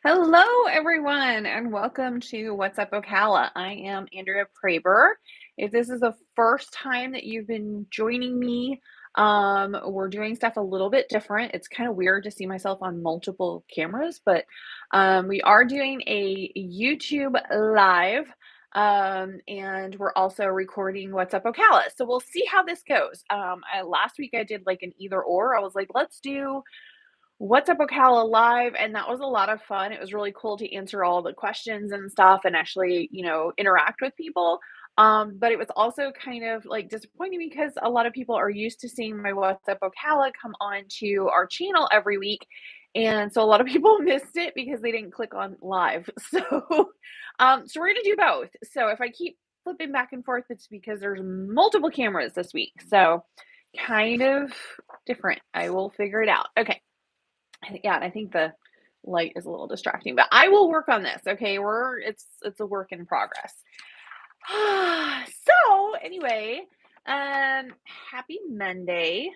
Hello, everyone, and welcome to What's Up, Ocala. I am Andrea Praber. If this is the first time that you've been joining me, we're doing stuff a little bit different. It's kind of weird to see myself on multiple cameras, but we are doing a YouTube live, and we're also recording What's Up, Ocala. So we'll see how this goes. Last week I did like an either or. I was like, let's do What's Up Ocala live, and that was a lot of fun. It was really cool to answer all the questions and stuff and actually, interact with people. But it was also kind of like disappointing because a lot of people are used to seeing my What's Up Ocala come on to our channel every week. And so a lot of people missed it because they didn't click on live. So we're gonna do both. So if I keep flipping back and forth, it's because there's multiple cameras this week. So kind of different. I will figure it out. Okay. I think the light is a little distracting, but I will work on this. Okay, it's a work in progress. So anyway, happy Monday.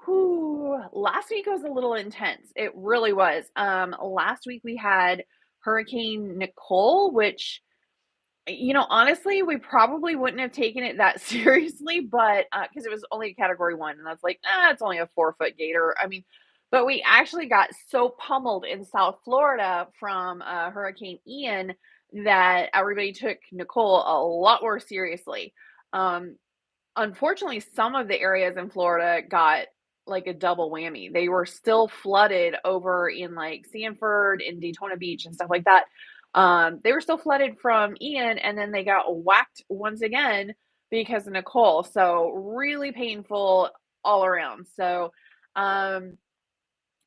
Whew, last week was a little intense. It really was. Last week we had Hurricane Nicole, which honestly, we probably wouldn't have taken it that seriously, but because it was only a category one, and I was like, it's only a 4 foot gator. I mean, but we actually got so pummeled in South Florida from Hurricane Ian that everybody took Nicole a lot more seriously. Um, Unfortunately, some of the areas in Florida got like a double whammy. They were still flooded over in like Sanford and Daytona Beach and stuff like that. They were still flooded from Ian, and then they got whacked once again because of Nicole. So really painful all around. So um,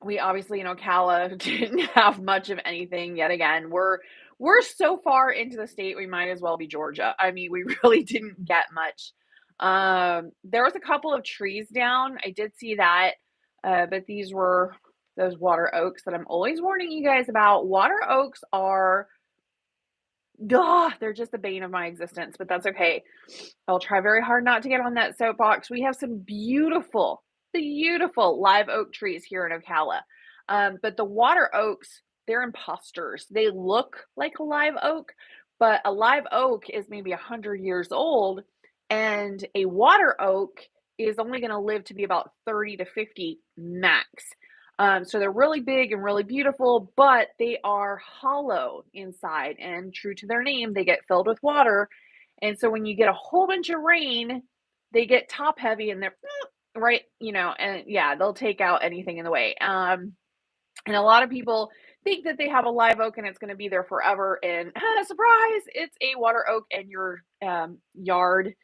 we obviously in Ocala didn't have much of anything yet again. We're so far into the state, we might as well be Georgia. I mean, we really didn't get much. There was a couple of trees down. I did see that, but these were those water oaks that I'm always warning you guys about. Water oaks are, they're just the bane of my existence, but that's okay. I'll try very hard not to get on that soapbox. We have some beautiful, beautiful live oak trees here in Ocala. But the water oaks, they're imposters. They look like a live oak, but a live oak is maybe 100 years old, and a water oak is only going to live to be about 30 to 50 max. So they're really big and really beautiful, but they are hollow inside. And true to their name, they get filled with water. And so when you get a whole bunch of rain, they get top heavy and they're right, and yeah, they'll take out anything in the way. And a lot of people think that they have a live oak and it's going to be there forever. And surprise, it's a water oak, and your yard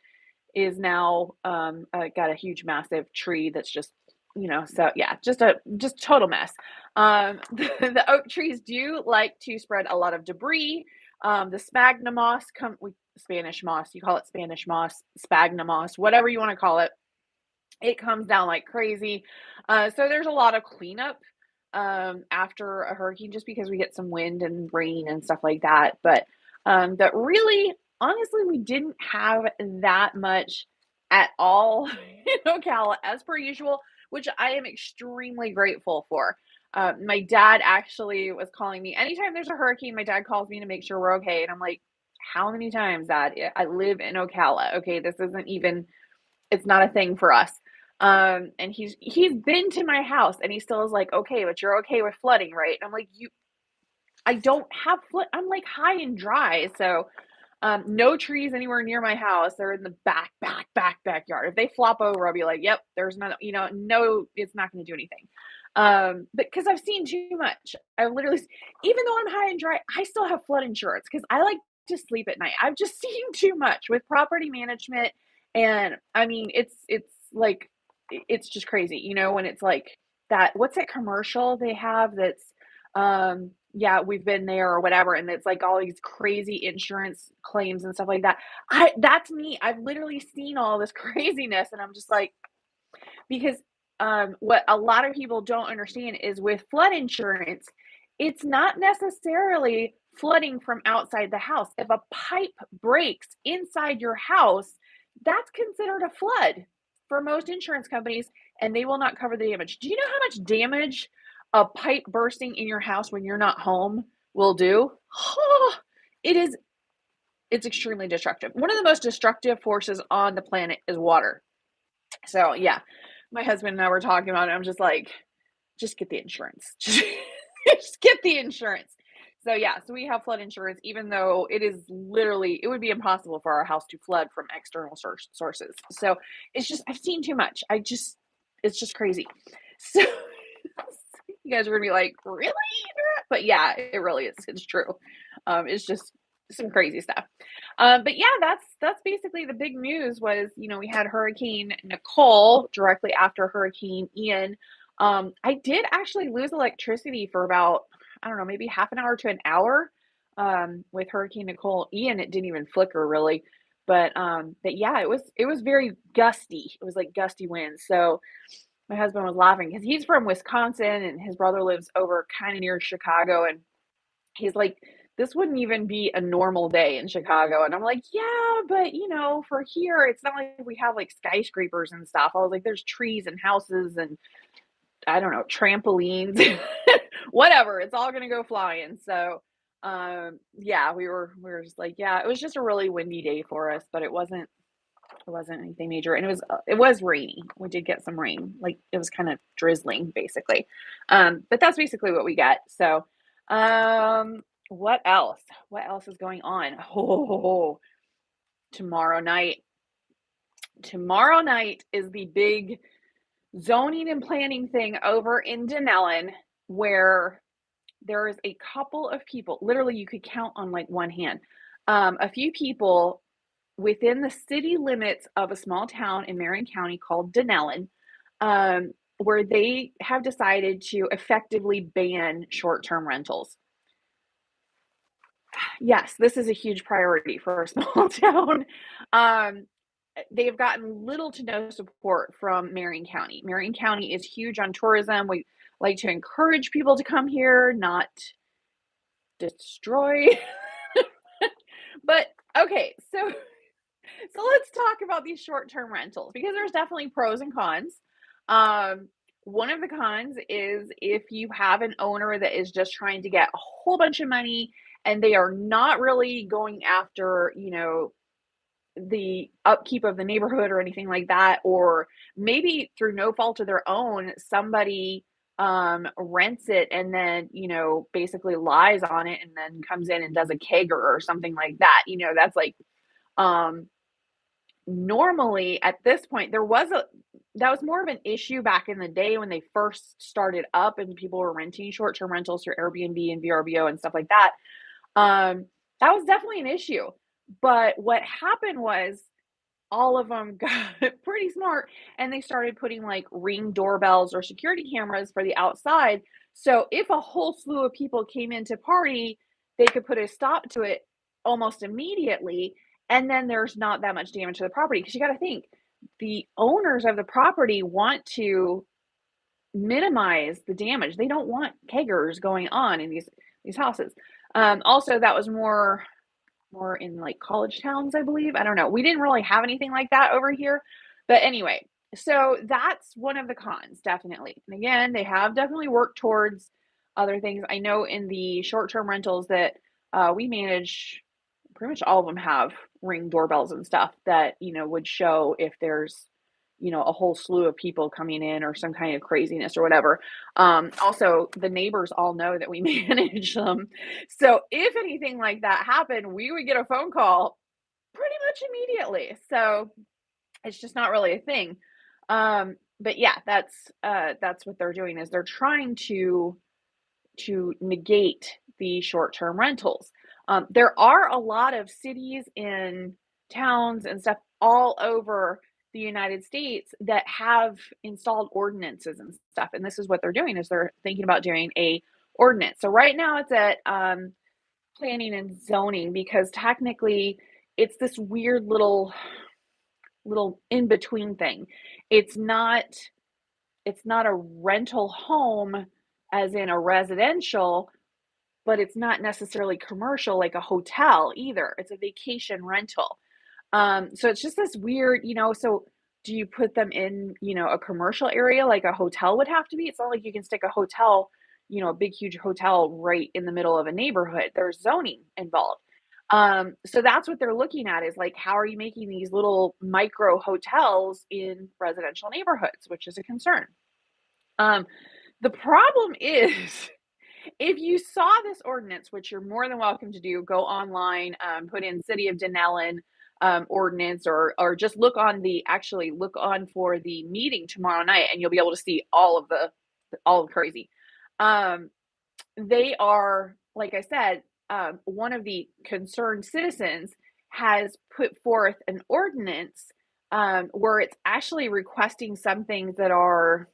is now got a huge, massive tree that's just, so yeah, just total mess. The oak trees do like to spread a lot of debris. The sphagnum moss Spanish moss, you call it Spanish moss, sphagnum moss, whatever you want to call it. It comes down like crazy. So there's a lot of cleanup after a hurricane, just because we get some wind and rain and stuff like that. But that really, honestly, we didn't have that much at all in Ocala as per usual, which I am extremely grateful for. My dad actually was calling me anytime there's a hurricane. My dad calls me to make sure we're okay, and I'm like, how many times, Dad? I live in Ocala. Okay, this isn't even. It's not a thing for us. And he's been to my house, and he still is like, okay, but you're okay with flooding, right? And I'm like, I don't have flood. I'm like high and dry. So, no trees anywhere near my house. They're in the backyard. If they flop over, I'll be like, yep, there's not, no, it's not going to do anything. But because I've seen too much, I literally, even though I'm high and dry, I still have flood insurance because I like to sleep at night. I've just seen too much with property management. And I mean, it's like, it's just crazy, when it's like that, what's that commercial they have that's, yeah, we've been there or whatever, and it's like all these crazy insurance claims and stuff like that. That's me. I've literally seen all this craziness, and I'm just like, because what a lot of people don't understand is with flood insurance, it's not necessarily flooding from outside the house. If a pipe breaks inside your house, that's considered a flood for most insurance companies, and they will not cover the damage. Do you know how much damage a pipe bursting in your house when you're not home will do, it is it's extremely destructive. One of the most destructive forces on the planet is water. So, yeah, my husband and I were talking about it. I'm just like, just get the insurance. Just get the insurance. So, yeah, so we have flood insurance, even though it is literally, it would be impossible for our house to flood from external sources. So it's just, I've seen too much. It's just crazy. So you guys are gonna be like, really? But yeah, it really is. It's true. It's just some crazy stuff. But yeah, that's basically the big news was, we had Hurricane Nicole directly after Hurricane Ian. I did actually lose electricity for about, I don't know, maybe half an hour to an hour. With Hurricane Nicole. Ian, it didn't even flicker really. But yeah, it was very gusty. It was like gusty winds. So my husband was laughing because he's from Wisconsin and his brother lives over kind of near Chicago. And he's like, this wouldn't even be a normal day in Chicago. And I'm like, yeah, but for here, it's not like we have like skyscrapers and stuff. I was like, there's trees and houses and I don't know, trampolines, whatever. It's all gonna go flying. So yeah, we were just like, yeah, it was just a really windy day for us, but it wasn't anything major, and it was rainy. We did get some rain, like it was kind of drizzling, basically. But that's basically what we got. So, what else? What else is going on? Oh, tomorrow night. Tomorrow night is the big zoning and planning thing over in Denellen, where there is a couple of people. Literally, you could count on like one hand. A few people within the city limits of a small town in Marion County called Denellen, where they have decided to effectively ban short-term rentals. Yes, this is a huge priority for a small town. Um, they've gotten little to no support from Marion County. Marion County is huge on tourism. We like to encourage people to come here, not destroy. But okay, so let's talk about these short-term rentals because there's definitely pros and cons. Um, one of the cons is if you have an owner that is just trying to get a whole bunch of money and they are not really going after, the upkeep of the neighborhood or anything like that, or maybe through no fault of their own, somebody rents it and then, basically lies on it and then comes in and does a kegger or something like that. That's like um normally at this point that was more of an issue back in the day when they first started up and people were renting short-term rentals through Airbnb and VRBO and stuff like that. That was definitely an issue. But what happened was all of them got pretty smart and they started putting like ring doorbells or security cameras for the outside. So if a whole slew of people came in to party, they could put a stop to it almost immediately. And then there's not that much damage to the property. Because you got to think the owners of the property want to minimize the damage. They don't want keggers going on in these houses. Also, that was more in like college towns, I believe. I don't know. We didn't really have anything like that over here. But anyway, so that's one of the cons, definitely. And again, they have definitely worked towards other things. I know in the short-term rentals that we manage, pretty much all of them have ring doorbells and stuff that, would show if there's, a whole slew of people coming in or some kind of craziness or whatever. Also, the neighbors all know that we manage them. So if anything like that happened, we would get a phone call pretty much immediately. So it's just not really a thing. But yeah, that's what they're doing is they're trying to negate the short-term rentals. There are a lot of cities and towns and stuff all over the United States that have installed ordinances and stuff. And this is what they're doing is they're thinking about doing a ordinance. So right now it's at planning and zoning because technically it's this weird little in between thing. It's not it's not a rental home as in a residential, but it's not necessarily commercial like a hotel either. It's a vacation rental. So it's just this weird, so do you put them in, a commercial area like a hotel would have to be? It's not like you can stick a hotel a big, huge hotel right in the middle of a neighborhood. There's zoning involved. So that's what they're looking at is like, how are you making these little micro hotels in residential neighborhoods, which is a concern. Um, the problem is, if you saw this ordinance, which you're more than welcome to do, go online, put in City of Denellen ordinance, or just look on for the meeting tomorrow night, and you'll be able to see all of crazy. Um, they are, like I said, one of the concerned citizens has put forth an ordinance where it's actually requesting some things that are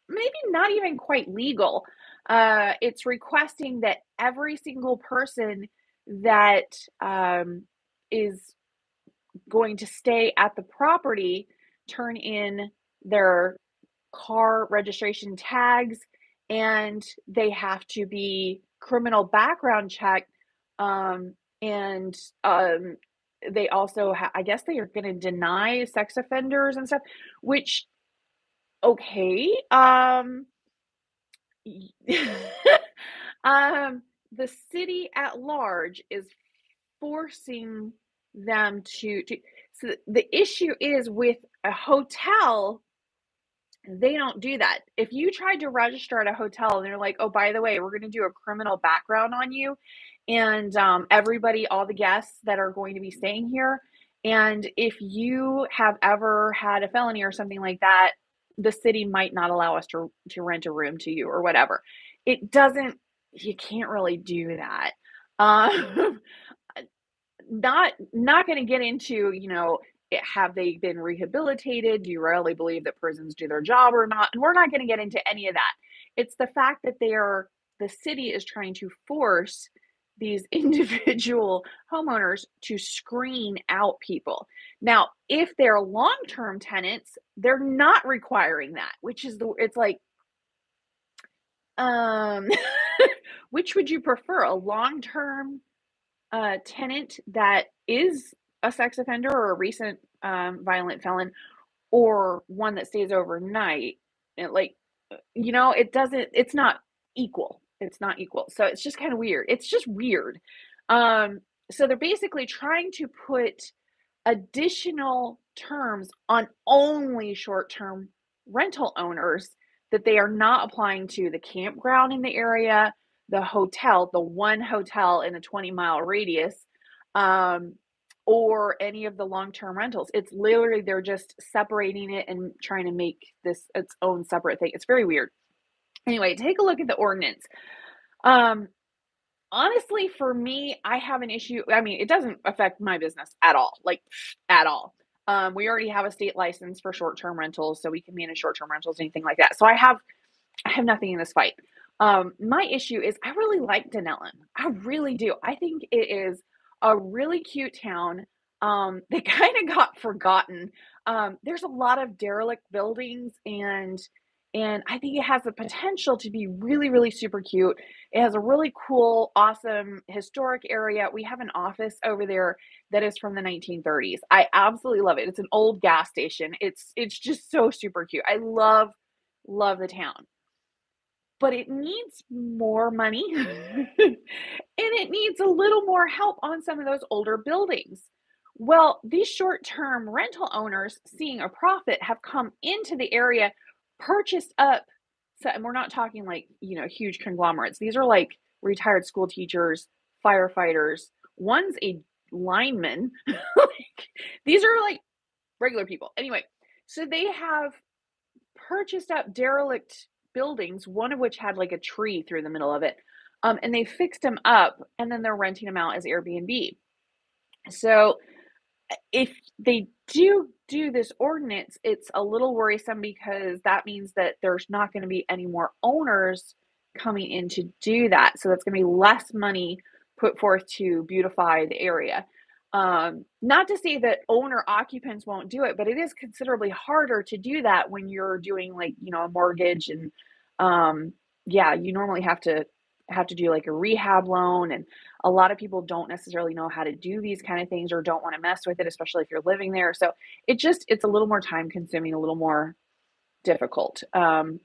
maybe not even quite legal. It's requesting that every single person that is going to stay at the property turn in their car registration tags, and they have to be criminal background checked. And they also, I guess, they are going to deny sex offenders and stuff, which, okay. um, the city at large is forcing them to. So the issue is with a hotel, they don't do that. If you tried to register at a hotel and they're like, "Oh, by the way, we're going to do a criminal background on you, and everybody, all the guests that are going to be staying here, and if you have ever had a felony or something like that, the city might not allow us to rent a room to you or whatever." It doesn't. You can't really do that. Um, not going to get into, have they been rehabilitated? Do you really believe that prisons do their job or not? And we're not going to get into any of that. It's the fact that the city is trying to force these individual homeowners to screen out people. Now, if they're long-term tenants, they're not requiring that, it's like, um, which would you prefer? A long-term tenant that is a sex offender or a recent violent felon, or one that stays overnight? And like, it's not equal. It's not equal. So it's just kind of weird. It's just weird. So they're basically trying to put additional terms on only short-term rental owners that they are not applying to the campground in the area, the one hotel in a 20-mile radius, um, or any of the long-term rentals. It's literally, they're just separating it and trying to make this its own separate thing. It's very weird. Anyway, take a look at the ordinance. Um, Honestly, for me, I have an issue. I mean, it doesn't affect my business at all, like at all. We already have a state license for short-term rentals, so we can manage short-term rentals, anything like that. So I have nothing in this fight. My issue is I really like Denellen. I really do. I think it is a really cute town. They kind of got forgotten. There's a lot of derelict buildings, and I think it has the potential to be really, really super cute. It has a really cool, awesome historic area. We have an office over there that is from the 1930s. I absolutely love it. It's an old gas station. It's just so super cute. I love the town, but it needs more money and it needs a little more help on some of those older buildings. Well, these short-term rental owners, seeing a profit, have come into the area, purchased up. So, and we're not talking like, huge conglomerates. These are like retired school teachers, firefighters, one's a lineman. Like, these are like regular people. Anyway, so they have purchased up derelict buildings, one of which had like a tree through the middle of it. And they fixed them up, and then they're renting them out as Airbnb. So if they do this ordinance, it's a little worrisome because that means that there's not going to be any more owners coming in to do that. So that's going to be less money put forth to beautify the area. Not to say that owner occupants won't do it, but it is considerably harder to do that when you're doing like, a mortgage, and yeah, you normally have to do like a rehab loan, and a lot of people don't necessarily know how to do these kind of things or don't want to mess with it, especially if you're living there. So it's a little more time consuming, a little more difficult.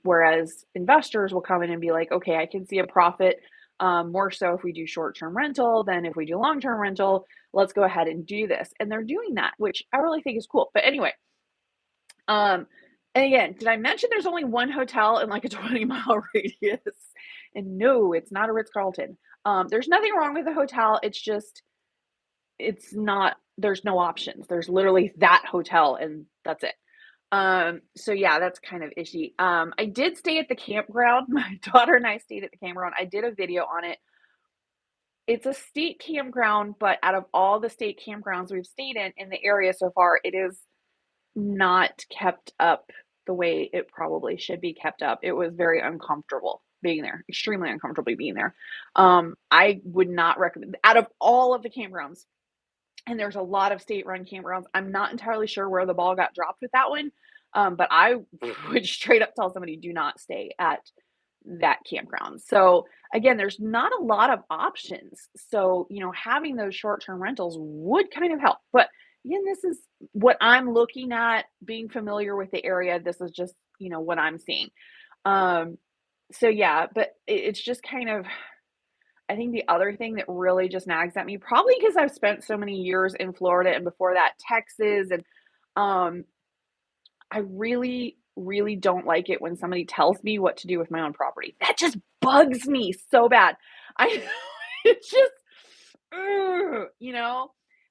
Whereas investors will come in and be like, okay, I can see a profit more so if we do short-term rental than if we do long-term rental. Let's go ahead and do this. And they're doing that, which I really think is cool. But anyway, um, and again, did I mention there's only one hotel in like a 20-mile radius? And no, it's not a Ritz-Carlton. There's nothing wrong with the hotel. It's just, it's not, there's no options. There's literally that hotel and that's it. So yeah, that's kind of ishy. I did stay at the campground. My daughter and I stayed at the campground. I did a video on it. It's a state campground, but out of all the state campgrounds we've stayed in the area so far, it is not kept up the way it probably should be kept up. It was very uncomfortable being there, extremely uncomfortable being there. I would not recommend out of all of the campgrounds, and there's a lot of state-run campgrounds. I'm not entirely sure where the ball got dropped with that one, but I would straight up tell somebody, "Do not stay at that campground." So, again, there's not a lot of options. So, having those short-term rentals would kind of help. But again, this is what I'm looking at, being familiar with the area. This is just, what I'm seeing. Um, so yeah, but it's just kind of I think the other thing that really just nags at me, probably because I've spent so many years in Florida and before that Texas, and um, I really, really don't like it when somebody tells me what to do with my own property. That just bugs me so bad. I it's just, ugh,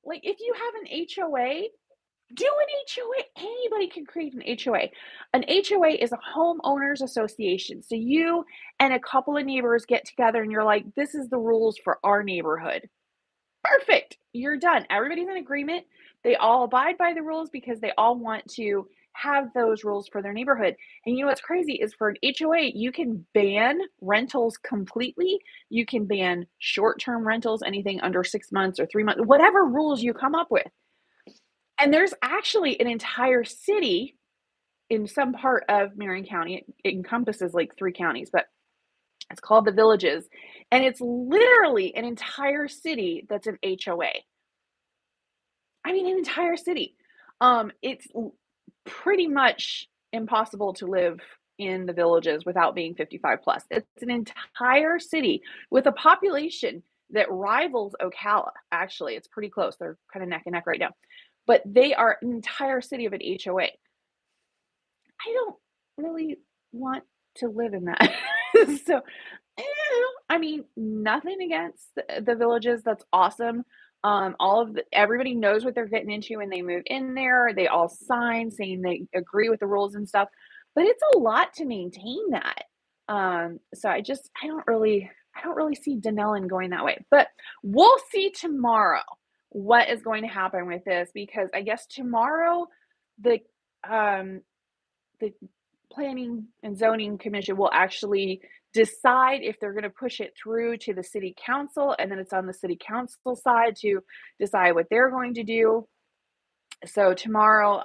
like if you have an HOA, do an HOA. Anybody can create an HOA. An HOA is a homeowners association. So you and a couple of neighbors get together and you're like, this is the rules for our neighborhood. Perfect. You're done. Everybody's in agreement. They all abide by the rules because they all want to have those rules for their neighborhood. And what's crazy is for an HOA, you can ban rentals completely. You can ban short term rentals, anything under 6 months or 3 months, whatever rules you come up with. And there's actually an entire city in some part of Marion County. It encompasses like 3 counties, but it's called the Villages, and it's literally an entire city that's an HOA. I mean, an entire city. It's pretty much impossible to live in the Villages without being 55 plus. It's an entire city with a population that rivals Ocala. Actually, it's pretty close. They're kind of neck and neck right now. But they are an entire city of an HOA. I don't really want to live in that. So, I mean, nothing against the Villages. That's awesome. Everybody knows what they're getting into when they move in there. They all sign saying they agree with the rules and stuff, but it's a lot to maintain that. So I don't really see Denellen going that way, but we'll see tomorrow what is going to happen with this because I guess tomorrow the um the planning and zoning commission will actually decide if they're going to push it through to the city council, and then it's on the city council side to decide what they're going to do. So tomorrow,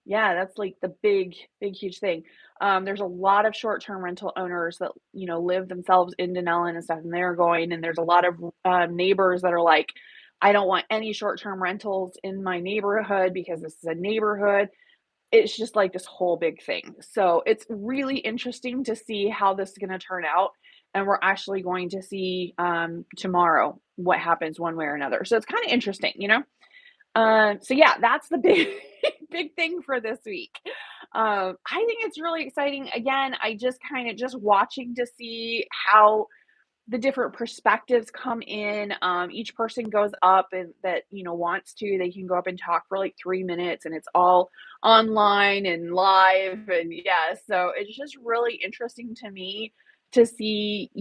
yeah, that's like the big huge thing. There's a lot of short-term rental owners that live themselves in Denellen and stuff, and they're going, and there's a lot of neighbors that are like, I don't want any short-term rentals in my neighborhood because this is a neighborhood. It's just like this whole big thing. So it's really interesting to see how this is going to turn out. And we're actually going to see tomorrow what happens one way or another. So it's kind of interesting. So yeah, that's the big, big thing for this week. I think it's really exciting. Again, I just kind of just watching to see how the different perspectives come in. Each person goes up and that wants to. They can go up and talk for like 3 minutes, and it's all online and live. And yeah, so it's just really interesting to me to see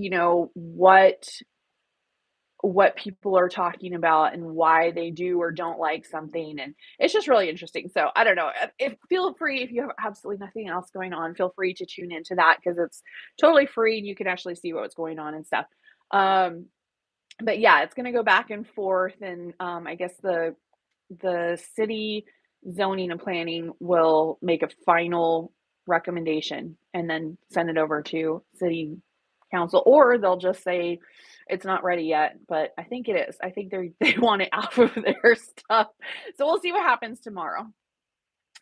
what people are talking about and why they do or don't like something, and it's just really interesting. So I don't know, if feel free, if you have absolutely nothing else going on, feel free to tune into that because it's totally free and you can actually see what's going on and stuff. um but yeah, it's going to go back and forth, and I guess the city zoning and planning will make a final recommendation and then send it over to city council, or they'll just say it's not ready yet. But I think it is. I think they want it out of their stuff. So we'll see what happens tomorrow.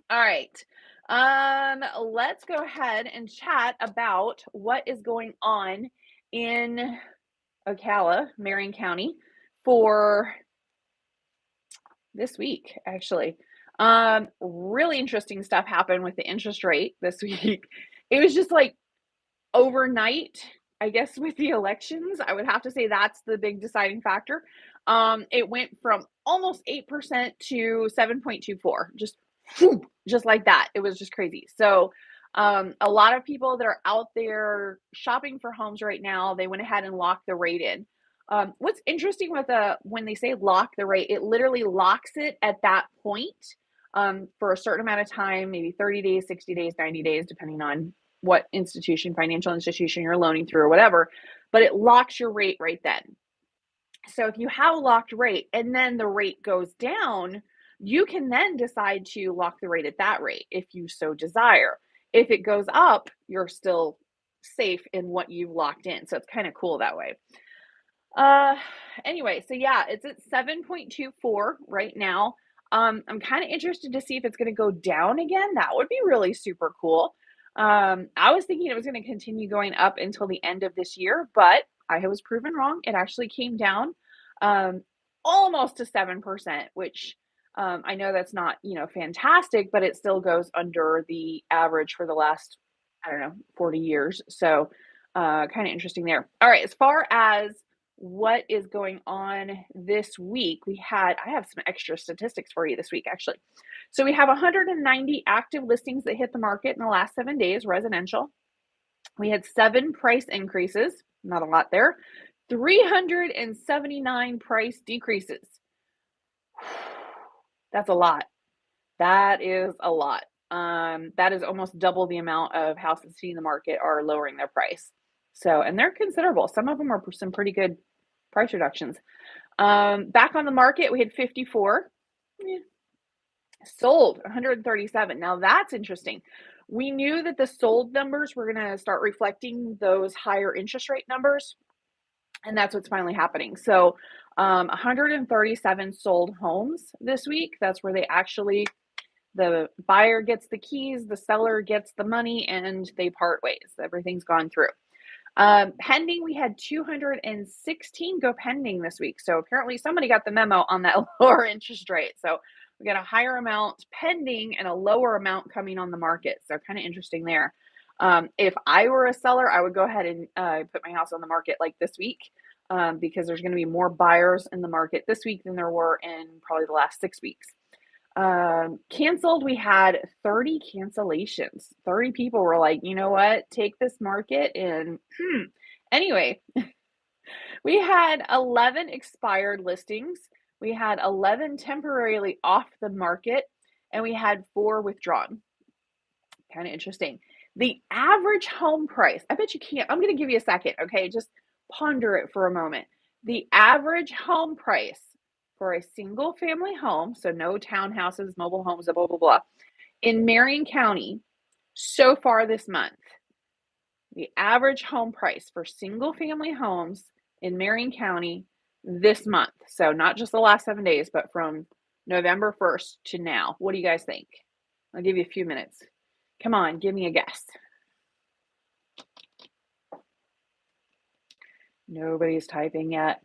All right. Let's go ahead and chat about what is going on in Ocala, Marion County, for this week, actually. Really interesting stuff happened with the interest rate this week. It was just like overnight, I guess, with the elections, I would have to say that's the big deciding factor. It went from almost 8% to 7.24, just like that. It was just crazy. So, a lot of people that are out there shopping for homes right now, they went ahead and locked the rate in. What's interesting with when they say lock the rate, it literally locks it at that point for a certain amount of time, maybe 30 days, 60 days, 90 days, depending on what institution, financial institution you're loaning through or whatever, but it locks your rate right then. So if you have a locked rate and then the rate goes down, you can then decide to lock the rate at that rate if you so desire. If it goes up, you're still safe in what you've locked in. So it's kind of cool that way. Uh, anyway, so yeah, it's at 7.24 right now. I'm kind of interested to see if it's going to go down again. That would be really super cool. I was thinking it was going to continue going up until the end of this year, but I was proven wrong. It actually came down um, almost to 7%, which I know that's not, fantastic, but it still goes under the average for the last, I don't know, 40 years. So kind of interesting there. All right, as far as what is going on this week, I have some extra statistics for you this week, actually. So we have 190 active listings that hit the market in the last 7 days, residential. We had 7 price increases, not a lot there, 379 price decreases. That's a lot. That is a lot. That is almost double the amount of houses hitting the market are lowering their price. So, and they're considerable. Some of them are some pretty good price reductions. Back on the market, we had 54. Sold 137. Now that's interesting. We knew that the sold numbers were going to start reflecting those higher interest rate numbers, and that's what's finally happening. So, 137 sold homes this week. That's where the buyer gets the keys, the seller gets the money, and they part ways. Everything's gone through. Pending, we had 216 go pending this week. So apparently somebody got the memo on that lower interest rate. So we got a higher amount pending and a lower amount coming on the market. So kind of interesting there. If I were a seller, I would go ahead and put my house on the market like this week because there's going to be more buyers in the market this week than there were in probably the last 6 weeks. Canceled, we had 30 cancellations. 30 people were like, you know what, take this market and anyway, we had 11 expired listings. We had 11 temporarily off the market, and we had 4 withdrawn. Kind of interesting. The average home price, I bet you can't, I'm going to give you a second, okay? Just ponder it for a moment. The average home price for a single family home, so no townhouses, mobile homes, blah, blah, blah, in Marion County so far this month, the average home price for single family homes in Marion County this month, so not just the last 7 days, but from November 1st to now, what do you guys think? I'll give you a few minutes. Come on, give me a guess. Nobody's typing yet.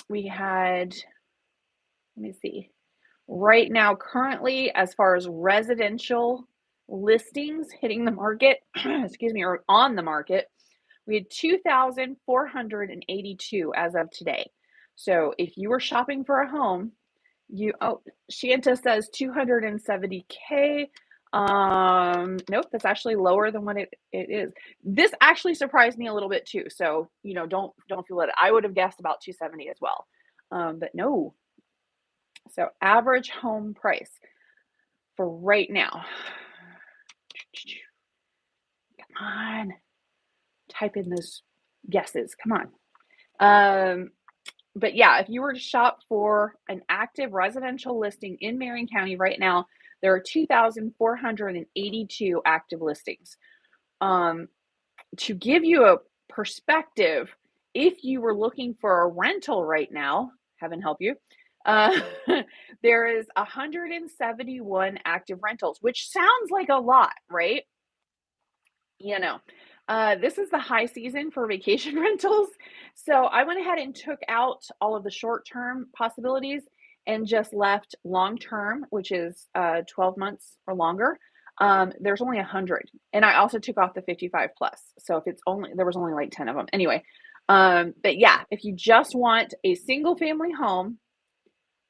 We had, let me see. Right now, currently, as far as residential listings hitting the market, excuse me, or on the market, we had 2,482 as of today. So if you were shopping for a home, Shanta says 270K. Nope, that's actually lower than what it is. This actually surprised me a little bit too. So, don't feel it. I would have guessed about 270 as well. But no. So average home price for right now. Come on. Type in those guesses. Come on. But yeah, if you were to shop for an active residential listing in Marion County right now, there are 2,482 active listings. To give you a perspective, if you were looking for a rental right now, heaven help you, Uh, there is 171 active rentals, which sounds like a lot, right? You know, this is the high season for vacation rentals. So I went ahead and took out all of the short term possibilities and just left long term, which is 12 months or longer. There's only 100. And I also took off the 55 plus. So if it's only, there was only like 10 of them. Anyway, but yeah, if you just want a single family home,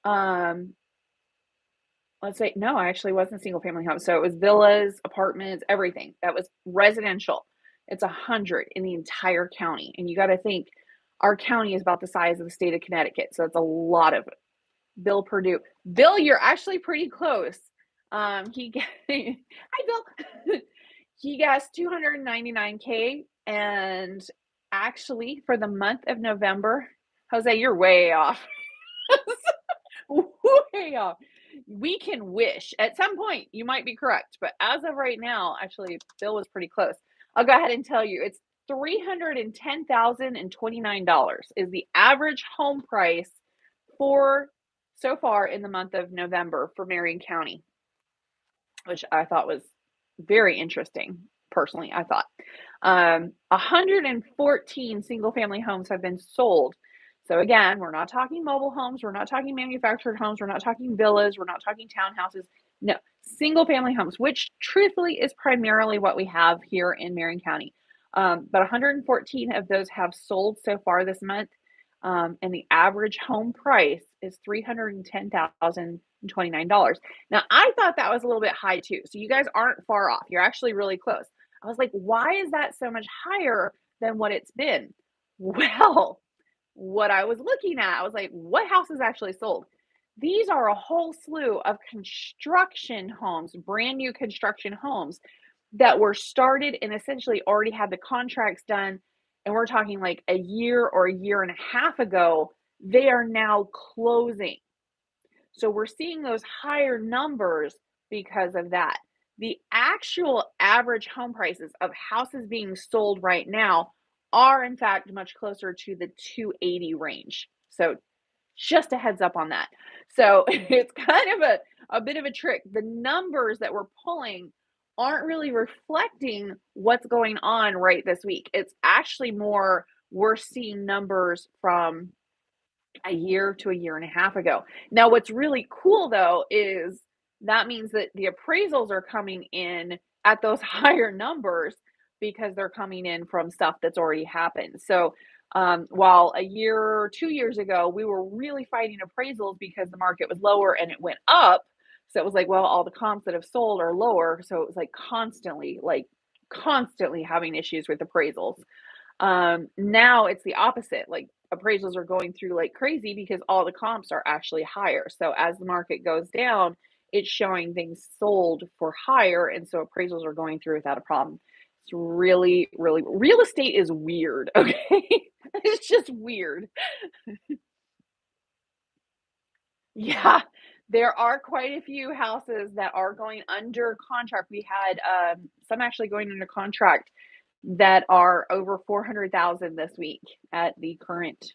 um, let's say no, I actually wasn't single family home. So it was villas, apartments, everything. That was residential. It's 100 in the entire county. And you got to think our county is about the size of the state of Connecticut. So it's a lot of Bill Purdue. Bill, you're actually pretty close. Hi Bill. He gets 299K and actually for the month of November, Jose, you're way off. Way off. We can wish. At some point, you might be correct, but as of right now, actually, Bill was pretty close. I'll go ahead and tell you it's $310,029 is the average home price for so far in the month of November for Marion County, which I thought was very interesting. Personally, I thought 114 single family homes have been sold. So again, we're not talking mobile homes, we're not talking manufactured homes, we're not talking villas, we're not talking townhouses. No, single family homes, which truthfully is primarily what we have here in Marion County. But 114 of those have sold so far this month. And the average home price is $310,029. Now, I thought that was a little bit high too. So you guys aren't far off. You're actually really close. I was like, why is that so much higher than what it's been? Well, what I was looking at, I was like, what house is actually sold? These are a whole slew of construction homes, brand new construction homes that were started and essentially already had the contracts done. And we're talking like a year or a year and a half ago, they are now closing. So we're seeing those higher numbers because of that. The actual average home prices of houses being sold right now are in fact much closer to the 280 range. So just a heads up on that. So it's kind of a bit of a trick. The numbers that we're pulling aren't really reflecting what's going on right this week. It's actually more we're seeing numbers from a year to a year and a half ago. Now, what's really cool though is that means that the appraisals are coming in at those higher numbers because they're coming in from stuff that's already happened. So, while a year or 2 years ago, we were really fighting appraisals because the market was lower and it went up. So it was like, well, all the comps that have sold are lower. So it was like constantly having issues with appraisals. Now it's the opposite. Like appraisals are going through like crazy because all the comps are actually higher. So as the market goes down, it's showing things sold for higher. And so appraisals are going through without a problem. It's really, really, real estate is weird. Okay. It's just weird. Yeah. There are quite a few houses that are going under contract. We had some actually going under contract that are over 400,000 this week at the current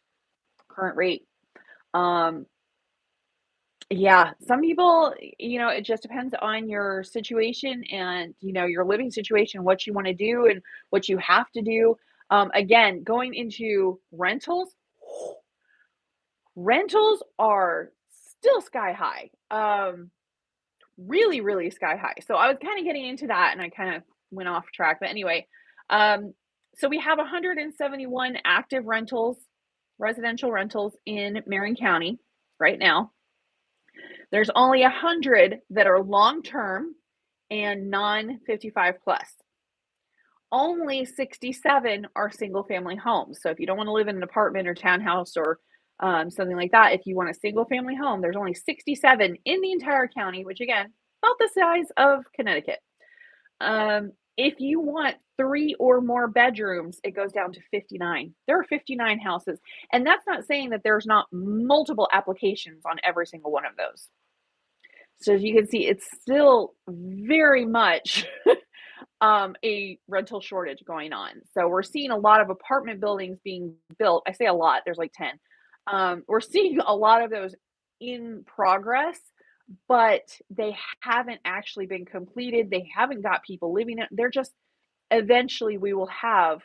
rate. Um, yeah, some people, it just depends on your situation and, your living situation, what you want to do and what you have to do. Again, going into rentals, rentals are still sky high. Really, really sky high. So I was kind of getting into that and I kind of went off track. But anyway, um, so we have 171 active rentals, residential rentals in Marion County right now. There's only 100 that are long term and non 55 plus. Only 67 are single family homes. So if you don't want to live in an apartment or townhouse or something like that, if you want a single family home, there's only 67 in the entire county, which again, about the size of Connecticut. If you want 3 or more bedrooms, it goes down to 59. There are 59 houses. And that's not saying that there's not multiple applications on every single one of those. So as you can see, it's still very much a rental shortage going on. So we're seeing a lot of apartment buildings being built. I say a lot, there's like 10. We're seeing a lot of those in progress, but they haven't actually been completed. They haven't got people living in it. They're just eventually we will have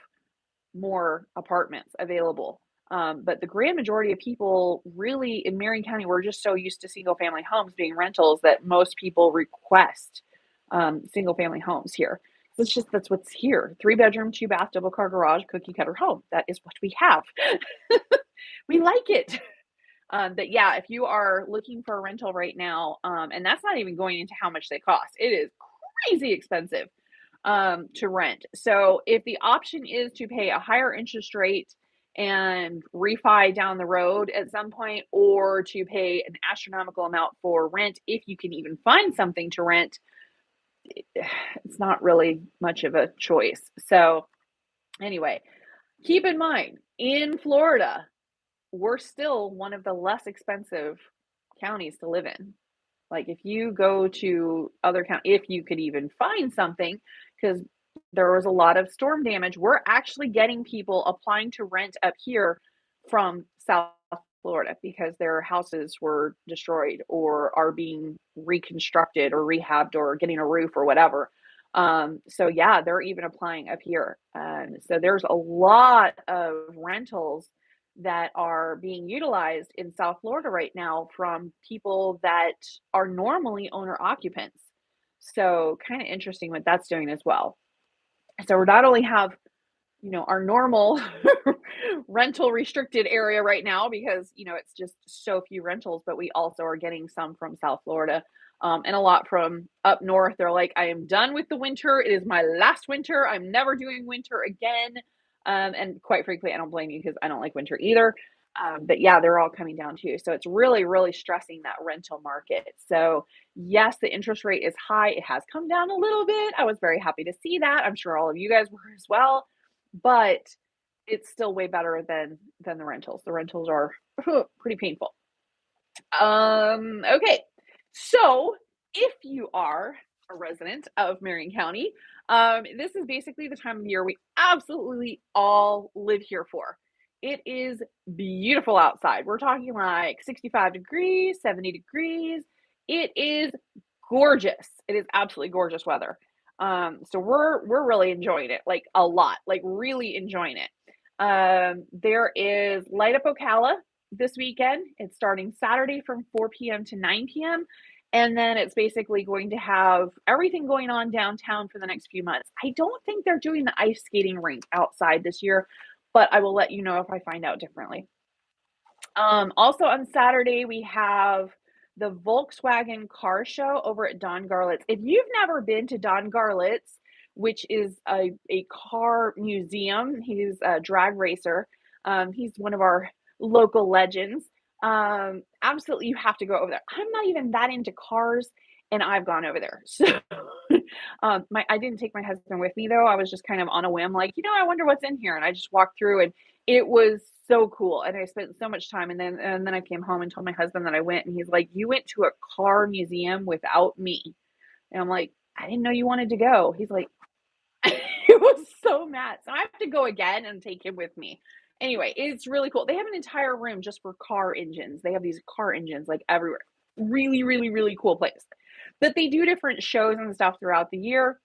more apartments available. But the grand majority of people really in Marion County, we're just so used to single family homes being rentals that most people request single family homes here. It's just that's what's here. 3 bedroom, 2 bath, double car garage, cookie cutter home. That is what we have. We like it. But yeah, if you are looking for a rental right now, and that's not even going into how much they cost, it is crazy expensive to rent. So if the option is to pay a higher interest rate and refi down the road at some point, or to pay an astronomical amount for rent, if you can even find something to rent, it's not really much of a choice. So anyway, keep in mind in Florida, we're still one of the less expensive counties to live in. Like if you go to other counties, if you could even find something, because there was a lot of storm damage, we're actually getting people applying to rent up here from South Florida because their houses were destroyed or are being reconstructed or rehabbed or getting a roof or whatever. So yeah, they're even applying up here. So there's a lot of rentals that are being utilized in South Florida right now from people that are normally owner occupants. So kind of interesting what that's doing as well. So we not only have, our normal rental restricted area right now because, it's just so few rentals, but we also are getting some from South Florida. And a lot from up north. They're like, I am done with the winter. It is my last winter. I'm never doing winter again. And quite frankly, I don't blame you because I don't like winter either. But yeah, they're all coming down too. So it's really, really stressing that rental market. So yes, the interest rate is high. It has come down a little bit. I was very happy to see that. I'm sure all of you guys were as well, but it's still way better than the rentals. The rentals are pretty painful. Okay. So if you are a resident of Marion County, this is basically the time of year we absolutely all live here for. It is beautiful outside. We're talking like 65 degrees, 70 degrees. It is gorgeous. It is absolutely gorgeous weather. So we're really enjoying it, like a lot, like really enjoying it. There is Light Up Ocala this weekend. It's starting Saturday from 4 p.m. to 9 p.m. And then it's basically going to have everything going on downtown for the next few months. I don't think they're doing the ice skating rink outside this year, but I will let you know if I find out differently. Also on Saturday, we have the Volkswagen car show over at Don Garlett's. If you've never been to Don Garlett's, which is a car museum, he's a drag racer. He's one of our local legends. Absolutely, you have to go over there. I'm not even that into cars, and I've gone over there. So, I didn't take my husband with me though. I was just kind of on a whim, like, I wonder what's in here, and I just walked through, and it was so cool, and I spent so much time, and then I came home and told my husband that I went, and he's like, "You went to a car museum without me." And I'm like, "I didn't know you wanted to go." He's like, he was so mad. So I have to go again and take him with me. Anyway, it's really cool. They have an entire room just for car engines. They have these car engines like everywhere. Really, really, really cool place. But they do different shows and stuff throughout the year,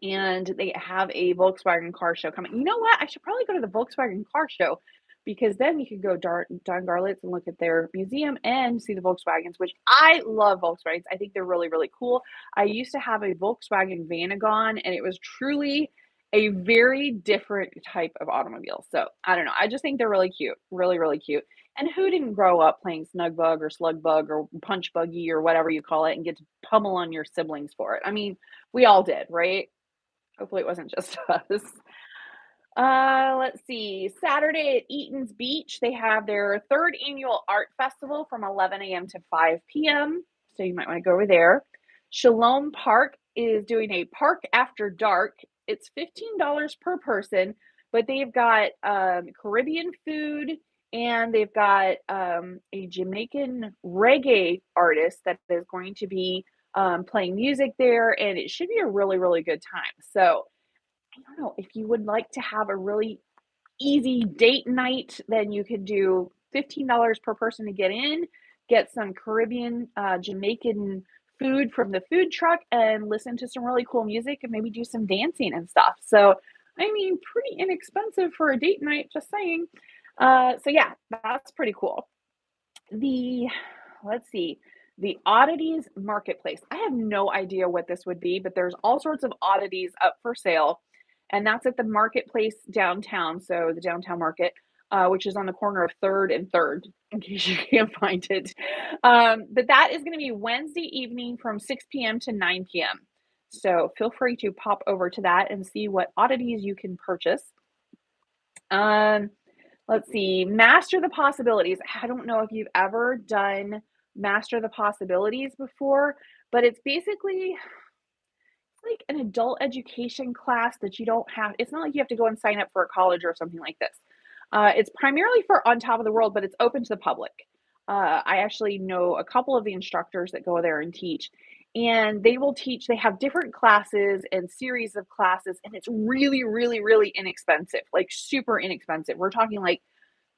and they have a Volkswagen car show coming. You know what? I should probably go to the Volkswagen car show because then we could go Don Garlett's and look at their museum and see the Volkswagens, which I love Volkswagens. I think they're really, really cool. I used to have a Volkswagen Vanagon, and it was truly a very different type of automobile. So I don't know. I just think they're really cute, really, really cute. And who didn't grow up playing Snug Bug or Slug Bug or Punch Buggy or whatever you call it and get to pummel on your siblings for it? I mean, we all did, right? Hopefully it wasn't just us. Let's see. Saturday at Eaton's Beach, they have their third annual art festival from 11 a.m. to 5 p.m. So you might want to go over there. Shalom Park is doing a park after dark. It's $15 per person, but they've got Caribbean food and they've got a Jamaican reggae artist that is going to be playing music there, and it should be a really, really good time. So I don't know if you would like to have a really easy date night, then you could do $15 per person to get in. get some Caribbean, Jamaican food from the food truck and listen to some really cool music and maybe do some dancing and stuff. So, I mean, pretty inexpensive for a date night, just saying. So yeah, that's pretty cool. The let's see, the oddities marketplace. I have no idea what this would be, but there's all sorts of oddities up for sale, and that's at the marketplace downtown. So the downtown market, which is on the corner of Third and Third, in case you can't find it. But that is going to be Wednesday evening from 6 p.m. to 9 p.m. So feel free to pop over to that and see what oddities you can purchase. Um, Let's see, Master the Possibilities. I don't know if you've ever done Master the Possibilities before, but it's basically like an adult education class that you don't have. It's not like you have to go and sign up for a college or something like this. It's primarily for On Top of the World, but it's open to the public. I actually know a couple of the instructors that go there and teach, and they will teach. They have different classes and series of classes, and it's really, really, really inexpensive, like super inexpensive. We're talking like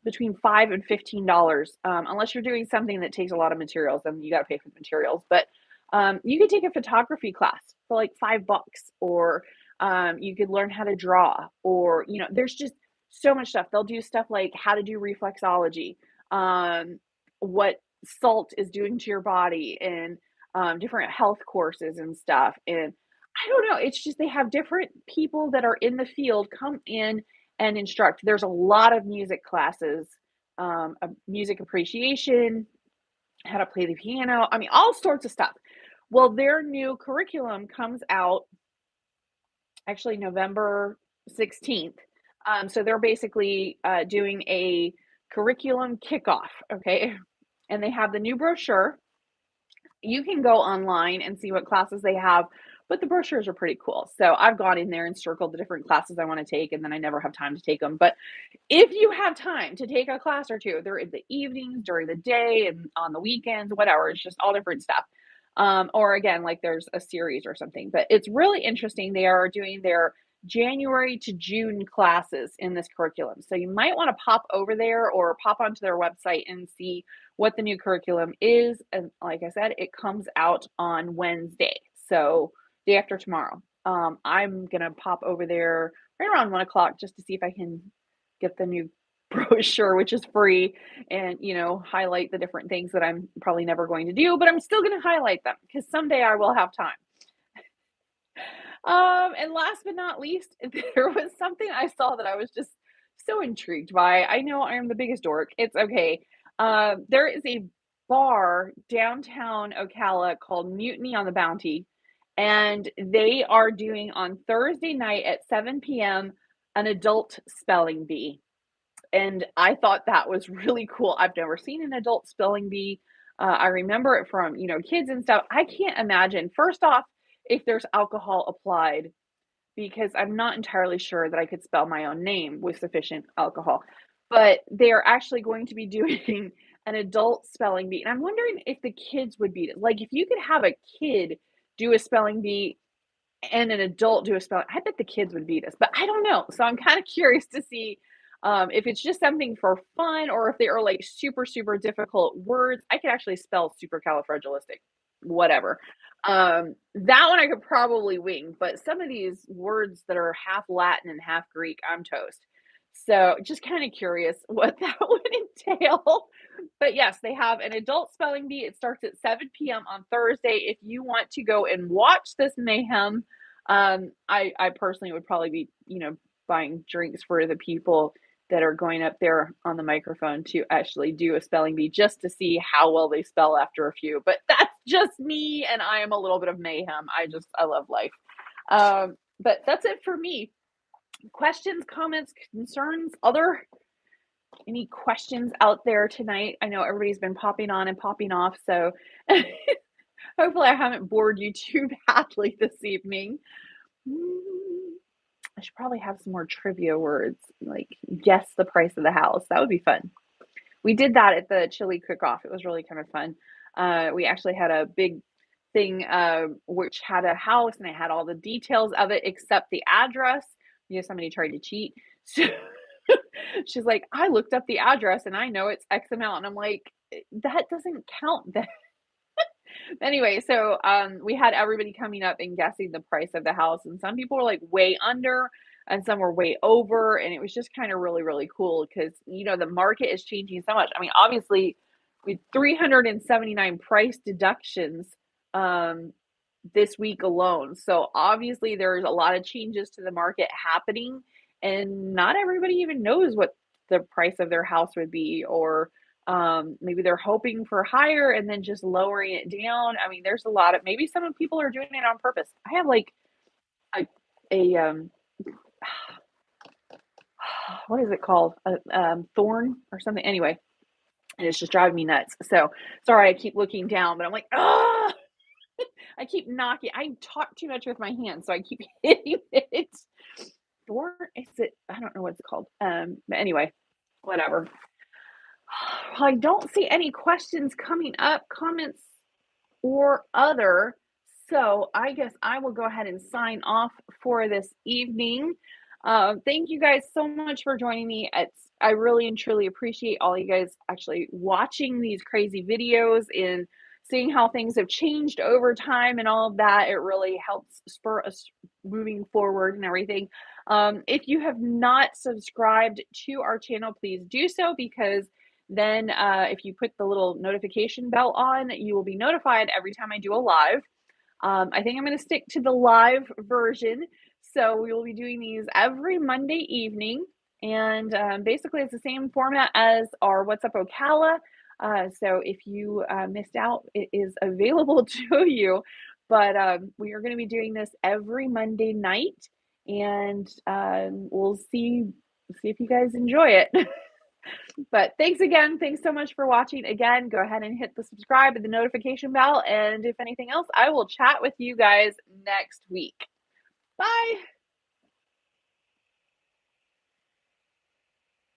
between $5 and $15, unless you're doing something that takes a lot of materials, then you got to pay for the materials. But you could take a photography class for like $5, or you could learn how to draw, or there's just so much stuff. They'll do stuff like how to do reflexology, what salt is doing to your body, and different health courses and stuff. And I don't know, it's just they have different people that are in the field come in and instruct. There's a lot of music classes, music appreciation, how to play the piano. I mean, all sorts of stuff. Well, their new curriculum comes out actually November 16th. So they're basically doing a curriculum kickoff. Okay. And they have the new brochure. You can go online and see what classes they have, but the brochures are pretty cool. So I've gone in there and circled the different classes I want to take, and then I never have time to take them. But if you have time to take a class or two, they're in the evenings, during the day, and on the weekends, whatever. It's just all different stuff. Or again, like there's a series or something. But it's really interesting. They are doing their January to June classes in this curriculum. So you might want to pop over there or pop onto their website and see what the new curriculum is. And like I said, it comes out on Wednesday. So day after tomorrow. I'm gonna pop over there right around 1 o'clock just to see if I can get the new brochure, which is free, and highlight the different things that I'm probably never going to do, but I'm still gonna highlight them because someday I will have time. And last but not least, there was something I saw that I was just so intrigued by. I know I am the biggest dork. It's okay. There is a bar downtown Ocala called Mutiny on the Bounty, and they are doing on Thursday night at 7 p.m. an adult spelling bee. And I thought that was really cool. I've never seen an adult spelling bee. I remember it from, kids and stuff. I can't imagine, first off, if there's alcohol applied, because I'm not entirely sure that I could spell my own name with sufficient alcohol. But they are actually going to be doing an adult spelling bee. And I'm wondering if the kids would beat it. Like if you could have a kid do a spelling bee and an adult do a spelling, I bet the kids would beat us, but I don't know. So I'm kind of curious to see if it's just something for fun or if they are like super, super difficult words. I could actually spell supercalifragilistic, whatever. That one I could probably wing, but some of these words that are half Latin and half Greek, I'm toast. So just kind of curious what that would entail. But yes, they have an adult spelling bee. It starts at 7 p.m. on Thursday. If you want to go and watch this mayhem, I personally would probably be, buying drinks for the people that are going up there on the microphone to actually do a spelling bee just to see how well they spell after a few. But that's just me, and I am a little bit of mayhem. I love life. But that's it for me. Questions, comments, concerns, any questions out there tonight? I know everybody's been popping on and popping off, so hopefully I haven't bored you too badly this evening. I should probably have some more trivia words, like guess the price of the house. That would be fun. We did that at the chili cook-off. It was really kind of fun. We actually had a big thing which had a house and it had all the details of it except the address. Somebody tried to cheat. So she's like, I looked up the address and I know it's X amount. And I'm like, that doesn't count then. Anyway, so, we had everybody coming up and guessing the price of the house, and some people were, like, way under, and some were way over, and it was just kinda really, really cool because the market is changing so much. I mean, obviously, with 379 price deductions, um, this week alone, so obviously there's a lot of changes to the market happening, and not everybody even knows what the price of their house would be, or maybe they're hoping for higher and then just lowering it down. I mean, there's a lot of maybe some of people are doing it on purpose. I have like a a what is it called? A thorn or something. Anyway, and it's just driving me nuts. So sorry, I keep looking down, but I'm like, ah, I keep knocking. I talk too much with my hands, so I keep hitting it. Thorn? Is it? I don't know what it's called. But anyway, whatever. I don't see any questions coming up, comments or other. So I guess I will go ahead and sign off for this evening. Thank you guys so much for joining me. I really and truly appreciate all you guys actually watching these crazy videos and seeing how things have changed over time and all of that. It really helps spur us moving forward and everything. If you have not subscribed to our channel, please do so because then, if you put the little notification bell on, you will be notified every time I do a live. I think I'm going to stick to the live version. So we will be doing these every Monday evening. And basically, it's the same format as our What's Up Ocala. So if you missed out, it is available to you. But we are going to be doing this every Monday night. And we'll see if you guys enjoy it. But thanks again. Thanks so much for watching. Again, go ahead and hit the subscribe and the notification bell. And if anything else, I will chat with you guys next week. Bye.